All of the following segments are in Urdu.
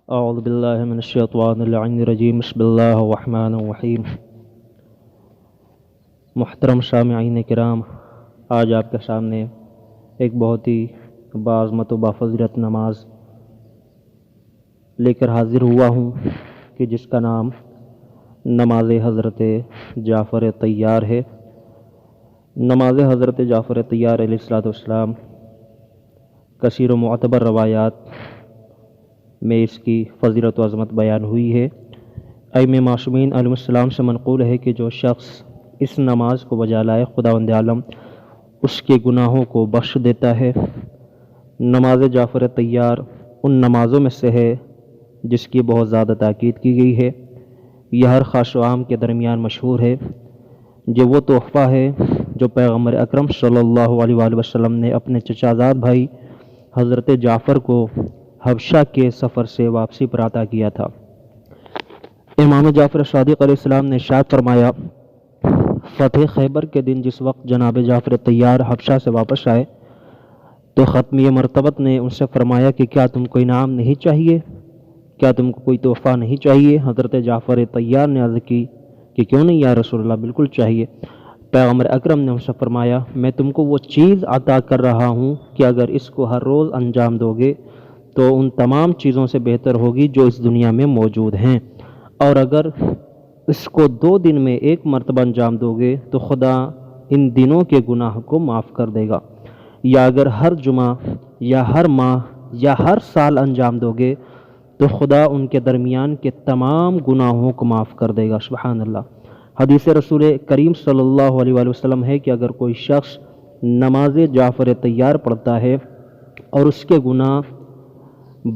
اعوذ باللہ من الشیطان اللعین الرجیم بسم اللہ الرحمن الرحیم۔ محترم سامعین کرام، آج آپ کے سامنے ایک بہت ہی باعظمت و بافضیلت نماز لے کر حاضر ہوا ہوں کہ جس کا نام نماز حضرت جعفر طیار ہے۔ نماز حضرت جعفر طیار علیہ السلام کثیر و معتبر روایات میں اس کی فضیلت و عظمت بیان ہوئی ہے۔ ائمہ معصومین علیہ السلام سے منقول ہے کہ جو شخص اس نماز کو بجا لائے خداوند عالم اس کے گناہوں کو بخش دیتا ہے۔ نماز جعفر طیار ان نمازوں میں سے ہے جس کی بہت زیادہ تاکید کی گئی ہے۔ یہ ہر خاص و عام کے درمیان مشہور ہے۔ یہ وہ تحفہ ہے جو پیغمبر اکرم صلی اللہ علیہ وآلہ وسلم نے اپنے چچا زاد بھائی حضرت جعفر کو حبشہ کے سفر سے واپسی پر عطا کیا تھا۔ امام جعفر صادق علیہ السلام نے ارشاد فرمایا، فتح خیبر کے دن جس وقت جناب جعفر طیار حبشہ سے واپس آئے تو ختمی مرتبت نے ان سے فرمایا کہ کیا تم کو انعام نہیں چاہیے، کیا تم کو کوئی تحفہ نہیں چاہیے؟ حضرت جعفر طیار نے عرض کی کہ کیوں نہیں یا رسول اللہ، بالکل چاہیے۔ پیغمبر اکرم نے ان سے فرمایا، میں تم کو وہ چیز عطا کر رہا ہوں کہ اگر اس کو ہر روز انجام دو گے تو ان تمام چیزوں سے بہتر ہوگی جو اس دنیا میں موجود ہیں، اور اگر اس کو 2 دن میں 1 مرتبہ انجام دو گے تو خدا ان دنوں کے گناہ کو معاف کر دے گا، یا اگر ہر جمعہ یا ہر ماہ یا ہر سال انجام دو گے تو خدا ان کے درمیان کے تمام گناہوں کو معاف کر دے گا۔ سبحان اللہ۔ حدیث رسول کریم صلی اللہ علیہ وآلہ وسلم ہے کہ اگر کوئی شخص نماز جعفر طیار پڑھتا ہے اور اس کے گناہ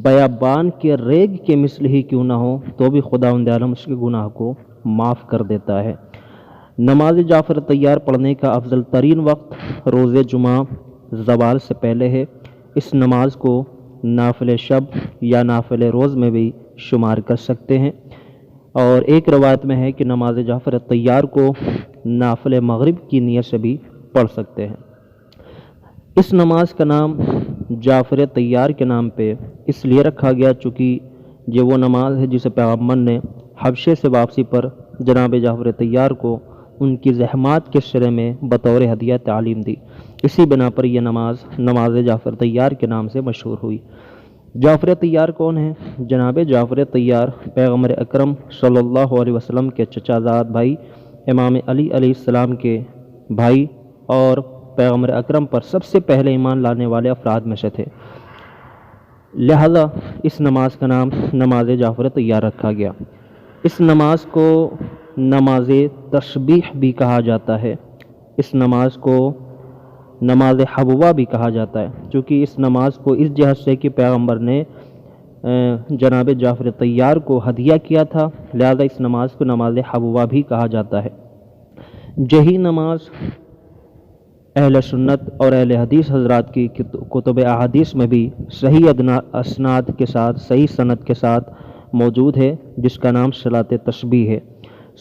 بیابان کے ریگ کے مثل ہی کیوں نہ ہو تو بھی خداوند عالم اس کے گناہ کو معاف کر دیتا ہے۔ نماز جعفر طیار پڑھنے کا افضل ترین وقت روز جمعہ زوال سے پہلے ہے۔ اس نماز کو نافل شب یا نافل روز میں بھی شمار کر سکتے ہیں، اور ایک روایت میں ہے کہ نماز جعفر طیار کو نافل مغرب کی نیت سے بھی پڑھ سکتے ہیں۔ اس نماز کا نام جعفر طیار کے نام پہ اس لیے رکھا گیا چونکہ یہ وہ نماز ہے جسے پیغمبر نے حبشے سے واپسی پر جناب جعفر طیار کو ان کی زحمات کے سرے میں بطور ہدیہ تعلیم دی۔ اسی بنا پر یہ نماز جعفر طیار کے نام سے مشہور ہوئی۔ جعفر طیار کون ہیں؟ جناب جعفر طیار پیغمبر اکرم صلی اللہ علیہ وسلم کے چچا زاد بھائی امام علی علیہ السلام کے بھائی اور پیغمبر اکرم پر سب سے پہلے ایمان لانے والے افراد میں سے تھے، لہذا اس نماز کا نام نماز جعفر طیار رکھا گیا۔ اس نماز کو نماز تسبیح بھی کہا جاتا ہے، اس نماز کو نماز حبوہ بھی کہا جاتا ہے، چونکہ اس نماز کو اس جہت سے کہ پیغمبر نے جناب جعفر طیار کو ہدیہ کیا تھا، لہذا اس نماز کو نماز حبوہ بھی کہا جاتا ہے۔ یہی نماز اہل سنت اور اہل حدیث حضرات کی کتب احادیث میں بھی صحیح اسناد کے ساتھ، صحیح سند کے ساتھ موجود ہے، جس کا نام صلاۃ تسبیح ہے۔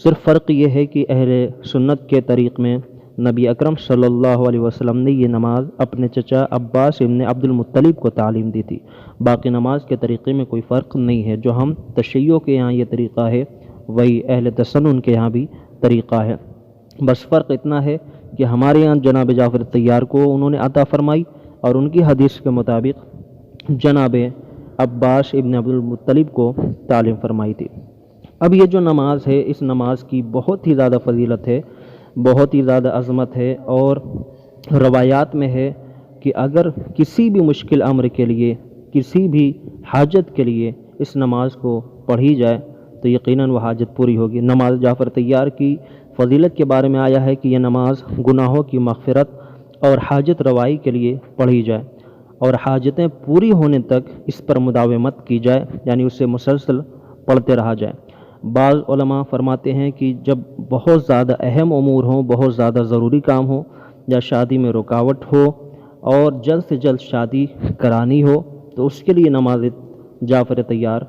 صرف فرق یہ ہے کہ اہل سنت کے طریق میں نبی اکرم صلی اللہ علیہ وسلم نے یہ نماز اپنے چچا عباس ابن عبد المطلب کو تعلیم دی تھی۔ باقی نماز کے طریقے میں کوئی فرق نہیں ہے، جو ہم تشیعوں کے یہاں یہ طریقہ ہے وہی اہل تسنن کے یہاں بھی طریقہ ہے، بس فرق اتنا ہے کہ ہمارے یہاں جناب جعفر طیار کو انہوں نے عطا فرمائی اور ان کی حدیث کے مطابق جناب عباس ابن عبد المطلب کو تعلیم فرمائی تھی۔ اب یہ جو نماز ہے اس نماز کی بہت ہی زیادہ فضیلت ہے، بہت ہی زیادہ عظمت ہے، اور روایات میں ہے کہ اگر کسی بھی مشکل امر کے لیے، کسی بھی حاجت کے لیے اس نماز کو پڑھی جائے تو یقیناً وہ حاجت پوری ہوگی۔ نماز جعفر طیار کی فضیلت کے بارے میں آیا ہے کہ یہ نماز گناہوں کی مغفرت اور حاجت روائی کے لیے پڑھی جائے اور حاجتیں پوری ہونے تک اس پر مداومت کی جائے، یعنی اسے مسلسل پڑھتے رہا جائے۔ بعض علماء فرماتے ہیں کہ جب بہت زیادہ اہم امور ہوں، بہت زیادہ ضروری کام ہو، یا شادی میں رکاوٹ ہو اور جلد سے جلد شادی کرانی ہو تو اس کے لیے نماز جعفر طیار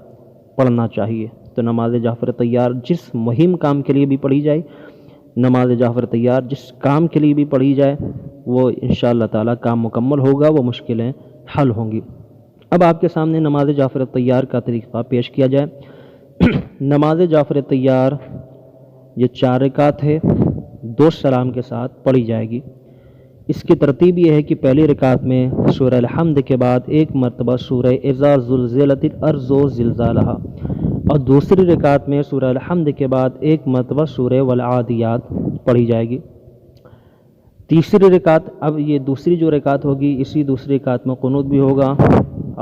پڑھنا چاہیے۔ تو نماز جعفر طیار جس مہم کام کے لیے بھی پڑھی جائے، نماز جعفر طیار جس کام کے لیے بھی پڑھی جائے وہ انشاءاللہ تعالیٰ کام مکمل ہوگا، وہ مشکلیں حل ہوں گی۔ اب آپ کے سامنے نماز جعفر طیار کا طریقہ پیش کیا جائے۔ نماز جعفر طیار یہ 4 رکعت ہے، 2 سلام کے ساتھ پڑھی جائے گی۔ اس کی ترتیب یہ ہے کہ پہلی رکعت میں سورہ الحمد کے بعد 1 مرتبہ سورہ اذا زلزلت الارض زلزالہا، اور دوسری رکعت میں سورہ الحمد کے بعد 1 مرتبہ سورہ والعادیات پڑھی جائے گی۔ تیسری رکعت، اب یہ دوسری جو رکعت ہوگی، اسی دوسری رکعت میں قنوت بھی ہوگا،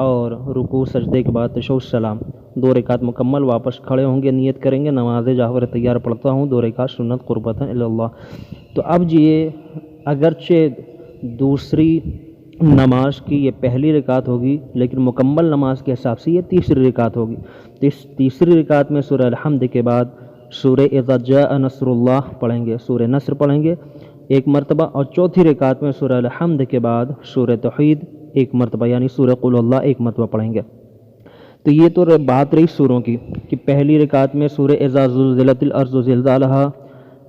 اور رکوع سجدے کے بعد تشہد سلام، 2 رکعت مکمل واپس کھڑے ہوں گے، نیت کریں گے نماز جعفر طیار پڑھتا ہوں، 2 رکعت سنت قربتاً الی اللہ۔ تو اب یہ اگرچہ دوسری نماز کی یہ پہلی رکعت ہوگی، لیکن مکمل نماز کے حساب سے یہ تیسری رکعت ہوگی۔ تیسری رکعت میں سورہ الحمد کے بعد سورہ اذا جاء نصر اللہ پڑھیں گے، سورہ نصر پڑھیں گے 1 مرتبہ، اور چوتھی رکعت میں سورہ الحمد کے بعد سورہ توحید 1 مرتبہ یعنی سورہ قل اللہ 1 مرتبہ پڑھیں گے۔ تو یہ تو بات رہی سوروں کی کہ پہلی رکعت میں سورہ اذا زلزلت الارض زلزالہا،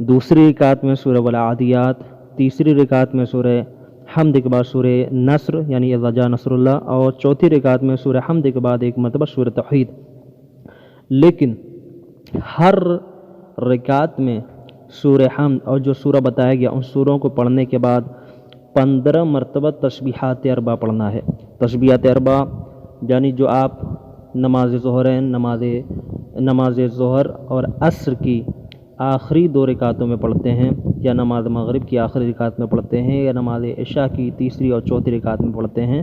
دوسری رکعت میں سورہ والعادیات، تیسری رکعت میں سورہ حمد کے بعد سورہ نصر یعنی اذا جاء نصر اللہ، اور چوتھی رکعت میں سورہ حمد کے بعد 1 مرتبہ سورہ توحید۔ لیکن ہر رکعت میں سورہ حمد اور جو سورہ بتایا گیا ان سوروں کو پڑھنے کے بعد 15 مرتبہ تسبیحات اربع پڑھنا ہے۔ تسبیحات اربع یعنی جو آپ نماز ظہرین، نماز ظہر اور عصر کی آخری 2 رکعتوں میں پڑھتے ہیں، یا نماز مغرب کی آخری رکعت میں پڑھتے ہیں، یا نماز عشاء کی تیسری اور چوتھی رکعت میں پڑھتے ہیں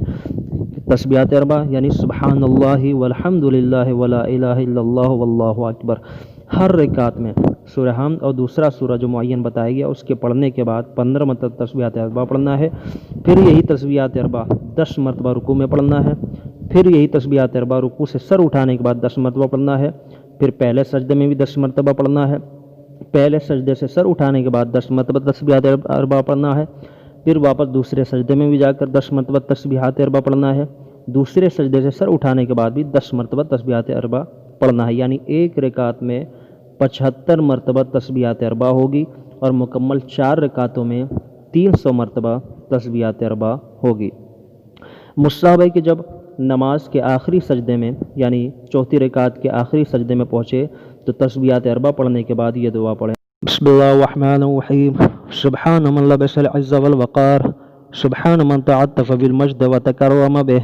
تسبیحات اربع، یعنی سبحان اللہ والحمد للہ ولا الہ الا اللہ واللہ اکبر۔ ہر رکعت میں سورہ حمد اور دوسرا سورہ جو معین بتایا گیا اس کے پڑھنے کے بعد 15 مرتبہ تسبیحات اربع پڑھنا ہے۔ پھر یہی تسبیحات اربع 10 مرتبہ رکوع میں پڑھنا ہے۔ پھر یہی تسبیحات اربع رکوع سے سر اٹھانے کے بعد 10 مرتبہ پڑھنا ہے۔ پھر پہلے سجدے میں بھی 10 مرتبہ پڑھنا ہے۔ پہلے سجدے سے سر اٹھانے کے بعد 10 مرتبہ تسبیحات اربع پڑھنا ہے۔ پھر واپس دوسرے سجدے میں بھی جا کر 10 مرتبہ تسبیحات اربع پڑھنا ہے۔ دوسرے سجدے سے سر اٹھانے کے بعد بھی 10 مرتبہ تسبیحات اربع پڑھنا ہے، یعنی ایک رکعت میں 75 مرتبہ تسبیحات اربع ہوگی، اور مکمل 4 رکعتوں میں 300 مرتبہ تسبیحات اربع ہوگی۔ مستحب ہے کہ جب نماز کے آخری سجدے میں یعنی چوتھی رکعت کے آخری سجدے میں پہنچے تو تسبیحات اربع پڑھنے کے بعد یہ دعا پڑھیں: بسم اللہ الرحمن الرحیم، سبحان من لبس العز والوقار، سبحان من تعطف بالمجد وتكرم به،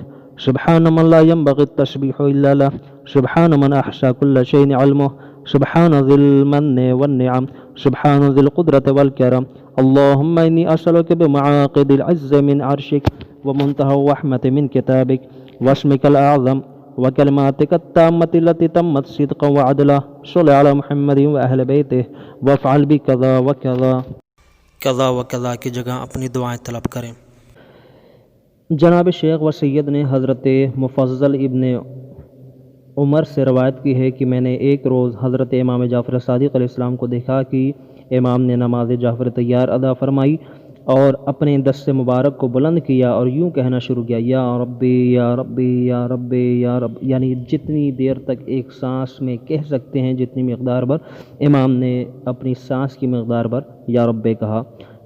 سبحان من لا ينبغي التسبيح إلا له، سبحان من أحصى كل شيء علمه، سبحان ذي المن والنعم، سبحان ذي القدرة والكرم، اللهم إني أسألك بمعاقد العز من عرشك ومنتهى الرحمة من كتابك واسمك الأعظم وكلماتك التامة التي تمت صدقا وعدلا، صل على محمد وأهل بيته وافعل بكذا وكذا کذا و کذا کی جگہ اپنی دعائیں طلب کریں۔ جناب شیخ و سید نے حضرت مفضل ابن عمر سے روایت کی ہے کہ میں نے ایک روز حضرت امام جعفر صادق علیہ السلام کو دیکھا کہ امام نے نماز جعفر طیار ادا فرمائی اور اپنے دست مبارک کو بلند کیا اور یوں کہنا شروع کیا: یا ربی یا ربی یا ربی یا رب، یعنی جتنی دیر تک ایک سانس میں کہہ سکتے ہیں جتنی مقدار پر امام نے اپنی سانس کی مقدار پر یا رب کہا۔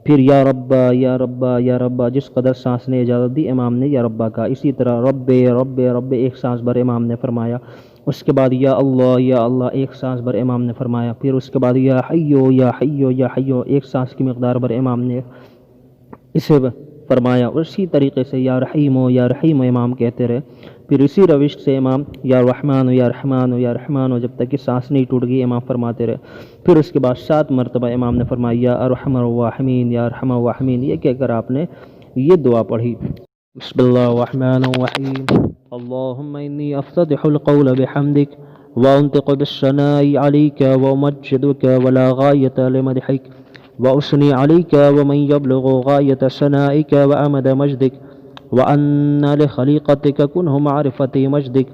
پھر یا ربا یا ربا یا ربا، جس قدر سانس نے اجازت دی امام نے یا ربا کہا۔ اسی طرح رب رب رب ایک سانس بھر امام نے فرمایا۔ اس کے بعد یا اللہ ایک سانس بھر امام نے فرمایا۔ پھر اس کے بعد یا حیو یا حیو یا حیو ایک سانس کی مقدار پر امام نے اسے فرمایا۔ اسی طریقے سے یا رحیم امام کہتے رہے۔ پھر اسی روش سے امام یا رحمان یا رحمان یا رحمان جب تک کہ سانس نہیں ٹوٹ گئی امام فرماتے رہے۔ پھر اس کے بعد 7 مرتبہ امام نے فرمایا یا ارحم الراحمین یا ارحم الراحمین، یہ کہہ کر آپ نے یہ دعا پڑھی: بسم اللہ الرحمن الرحیم، اللہم انی افتتح القول بحمدک وانطق بالثناء علیک وامجدک ولا غایۃ لمدحک وأثني عليك ومن يبلغ غاية ثنائك وأمد مجدك وأن لخليقتك كنه معرفة مجدك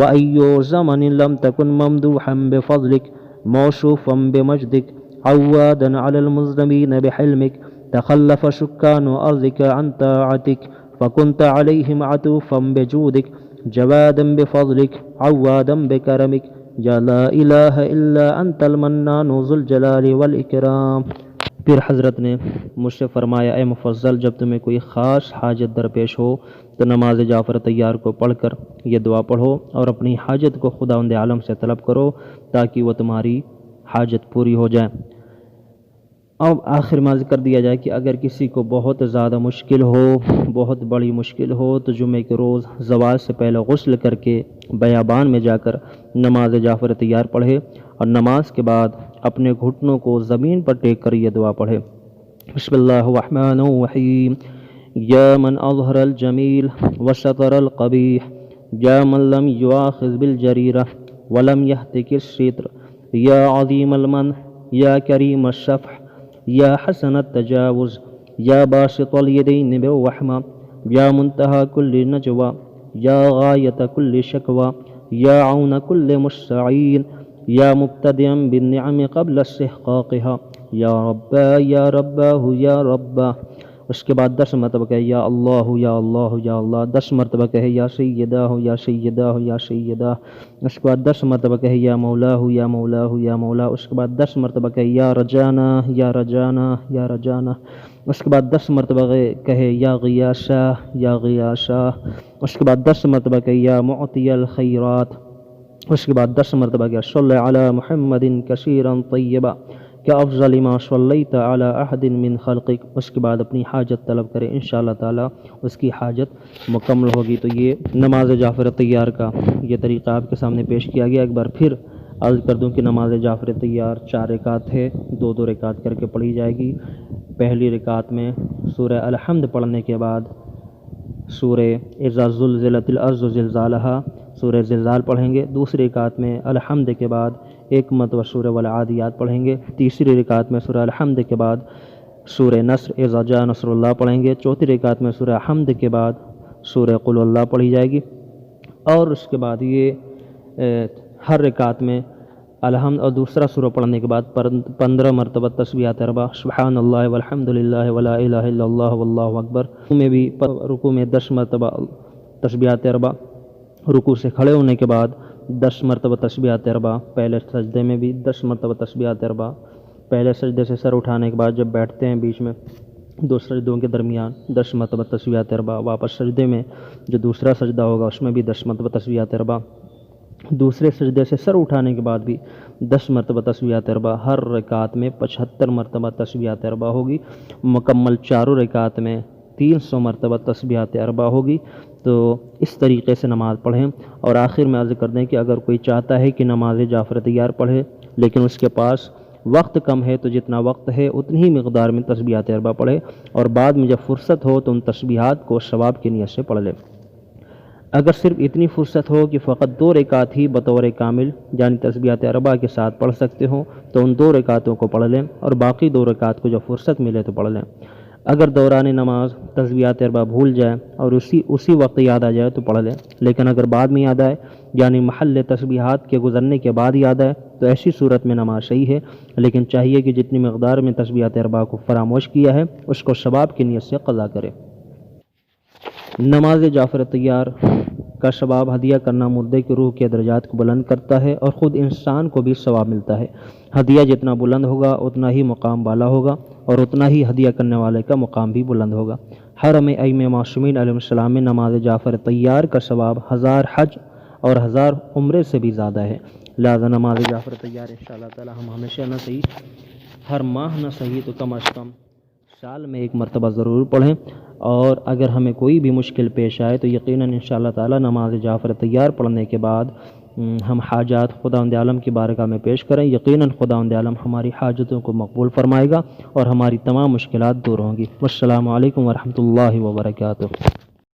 وأي زمن لم تكن ممدوحا بفضلك موصوفا بمجدك عوادا على المظلمين بحلمك تخلف سكان أرضك عن طاعتك فكنت عليهم عطوفا بجودك جوادا بفضلك عوادا بكرمك يا لا إله إلا أنت المنان ذو الجلال والإكرام۔ پھر حضرت نے مجھ سے فرمایا اے مفضل جب تمہیں کوئی خاص حاجت درپیش ہو تو نماز جعفر طیار کو پڑھ کر یہ دعا پڑھو اور اپنی حاجت کو خداوند عالم سے طلب کرو تاکہ وہ تمہاری حاجت پوری ہو جائے۔ اب آخر میں ذکر دیا جائے کہ اگر کسی کو بہت زیادہ مشکل ہو، بہت بڑی مشکل ہو تو جمعے کے روز زوال سے پہلے غسل کر کے بیابان میں جا کر نماز جعفر طیار پڑھے اور نماز کے بعد اپنے گھٹنوں کو زمین پر ٹیک کر یہ دعا پڑھے۔ بسم اللہ الرحمن الرحیم یا من اظہر الجمیل وستر القبیح یا من لم یؤاخذ بالجریرہ ولم یہتک الستر یا عظیم المن یا کریم الشفح یا حسن التجاوز یا باسط الیدین بالرحمہ یا منتہا کل نجوہ یا غایت کل شکوہ یا عون کل مستعین یا مبتدئا بالنعم قبل استحقاقها یا ربا یا رباہ یا ربا۔ اس کے بعد 10 مرتبہ کہے یا اللہ یا اللہ یا اللہ، 10 مرتبہ کہے یا سیدہ یا سیدہ یا سیدہ، اس کے بعد 10 مرتبہ کہے یا مولا یا مولا یا مولا، اس کے بعد 10 مرتبہ کہے یا رجانا یا رجانا یا رجانا، اس کے بعد 10 مرتبہ کہے یا غیاسا یا غیاسا، اس کے بعد 10 مرتبہ کہے یا معطی الخیرات، اس کے بعد 10 مرتبہ کہے صلی علی محمد کثیرا طیبا کہ افضل ما صلیت علی احد من خلقک۔ اس کے بعد اپنی حاجت طلب کرے، انشاءاللہ تعالی اس کی حاجت مکمل ہوگی۔ تو یہ نماز جعفر طیار کا یہ طریقہ آپ کے سامنے پیش کیا گیا۔ ایک بار پھر عرض کر دوں کہ نماز جعفر طیار 4 رکعت ہے، 2 رکعت کر کے پڑھی جائے گی۔ پہلی رکعت میں سورہ الحمد پڑھنے کے بعد سورہ اذا زلزلت الارض زلزالہا سورہ زلزال پڑھیں گے۔ دوسری رکعت میں الحمد کے بعد 1 مرتبہ سورہ والعادیات پڑھیں گے۔ تیسری رکعت میں سورہ الحمد کے بعد سورہ نصر اذا جاء نصر اللہ پڑھیں گے۔ چوتھی رکعت میں سورہ حمد کے بعد سورہ قل اللہ پڑھی جائے گی، اور اس کے بعد یہ ہر رکعت میں الحمد اور دوسرا سورہ پڑھنے کے بعد 15 مرتبہ تسبیحات اربع سبحان اللہ والحمد للہ ولا الہ الا اللہ واللہ اکبر۔ رکوع میں 10 مرتبہ تسبیحات اربع، رکوع سے کھڑے ہونے کے بعد 10 مرتبہ تسبیحات اربع، پہلے سجدے میں بھی 10 مرتبہ تسبیحات اربع، پہلے سجدے سے سر اٹھانے کے بعد جب بیٹھتے ہیں بیچ میں 2 سجدوں کے درمیان 10 مرتبہ تسبیحات اربع، واپس سجدے میں جو دوسرا سجدہ ہوگا اس میں بھی 10 مرتبہ تسبیحات اربع، دوسرے سجدے سے سر اٹھانے کے بعد بھی 10 مرتبہ تسبیحات اربع، ہر رکعت میں 75 مرتبہ تسبیحات اربع ہوگی۔ مکمل 4 رکعت میں 300 مرتبہ تسبیحات اربع ہوگی۔ تو اس طریقے سے نماز پڑھیں، اور آخر میں عرض کر دیں کہ اگر کوئی چاہتا ہے کہ نماز جعفر طیار پڑھے لیکن اس کے پاس وقت کم ہے تو جتنا وقت ہے اتنی ہی مقدار میں تسبیحات اربع پڑھے، اور بعد میں جب فرصت ہو تو ان تسبیحات کو ثواب کی نیت سے پڑھ لے۔ اگر صرف اتنی فرصت ہو کہ فقط 2 رکعت ہی بطور کامل یعنی تسبیحات اربع کے ساتھ پڑھ سکتے ہوں تو ان 2 رکعتوں کو پڑھ لیں، اور باقی 2 رکعت کو جب فرصت ملے تو پڑھ لیں۔ اگر دوران نماز تسبیحات اربع بھول جائے اور اسی وقت یاد آ جائے تو پڑھ لیں، لیکن اگر بعد میں یاد آئے یعنی محل تسبیحات کے گزرنے کے بعد یاد آئے تو ایسی صورت میں نماز صحیح ہے، لیکن چاہیے کہ جتنی مقدار میں تسبیحات اربع کو فراموش کیا ہے اس کو ثواب کی نیت سے قضا کرے۔ نماز جعفر طیار کا ثواب ہدیہ کرنا مردے کی روح کے درجات کو بلند کرتا ہے اور خود انسان کو بھی ثواب ملتا ہے۔ ہدیہ جتنا بلند ہوگا اتنا ہی مقام بالا ہوگا، اور اتنا ہی ہدیہ کرنے والے کا مقام بھی بلند ہوگا۔ حرم ائمہ معصومین علیہ السلام میں نماز جعفر طیار کا ثواب 1000 حج اور 1000 عمرے سے بھی زیادہ ہے۔ لہذا نماز جعفر طیار انشاءاللہ تعالی ہم ہمیشہ نہ صحیح ہر ماہ نہ صحیح تو کم از کم سال میں 1 مرتبہ ضرور پڑھیں، اور اگر ہمیں کوئی بھی مشکل پیش آئے تو یقیناً انشاءاللہ تعالی نماز جعفر طیار پڑھنے کے بعد ہم حاجات خداوند عالم کی بارگاہ میں پیش کریں۔ یقیناً خداوند عالم ہماری حاجتوں کو مقبول فرمائے گا اور ہماری تمام مشکلات دور ہوں گی۔ والسلام علیکم ورحمۃ اللہ وبرکاتہ۔